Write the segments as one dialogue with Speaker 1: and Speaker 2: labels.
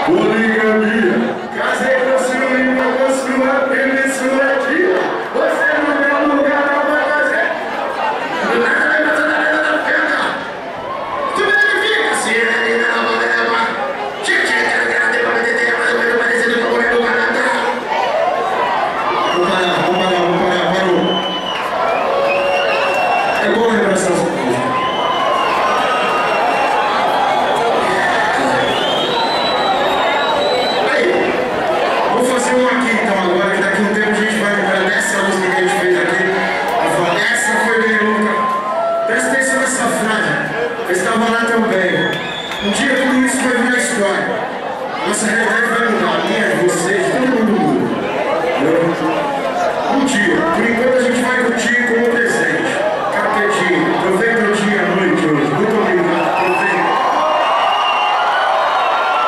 Speaker 1: Poligamia. Casei com ciúme, com sua, ele sua tia. Você não tem um lugar pra fazer. Tu me verifica se ele não vai levar. Vamos parar, parou. É bom lembrar essas coisas. Um dia tudo isso vai virar história. Nossa realidade vai mudar. A minha, de vocês, todo mundo muda. Um dia, por enquanto a gente vai curtir como presente. Capetinho, aproveita o dia, a noite hoje. Muito obrigado. Aproveita.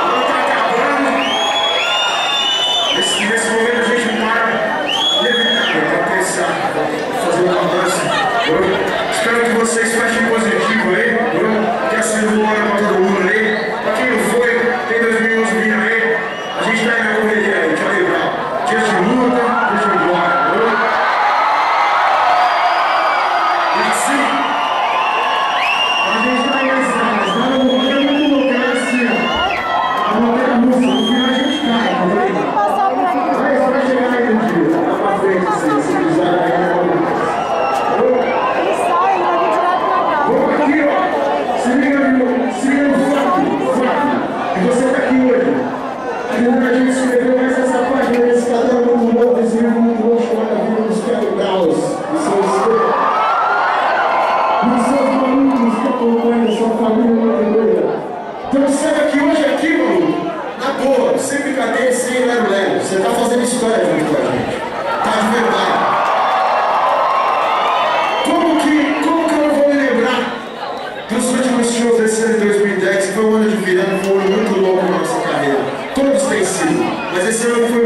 Speaker 1: Não está acabando. Nesse momento a gente para levitar para pensar, fazer uma mudança. Espero que vocês fechem positivo aí. Que a segunda para todo mundo aí. Pra quem não foi, tem 2011 vindo aí. A gente tá aí na correria aí, tchau, legal. Dia de luta, deixa eu ir embora. E assim, a gente tá aí nessa casa, tá no muito lugar assim, ó. A montanha russa, no final a gente cai, tá vendo? Vai chegar aí no dia, lá pra frente assim, se pisar aí na hora. Vamos aqui, ó. Se liga no fato. E você tá aqui hoje. A gente escreveu mais essa página desse canal muito louco, esse livro muito louco chamado A Vida dos Capitais. Os seus malucos que acompanham sua família brasileira. Então saiba que hoje aqui, maluco, na boa, sem brincadeira, sem lero-lero. Você tá fazendo história junto com a gente. Tá de verdade. Como que eu não vou me lembrar dos últimos shows desse ano de 2010, que foi um ano de virada, foi um ano muito longo na nossa carreira. Todos têm sido, mas esse ano foi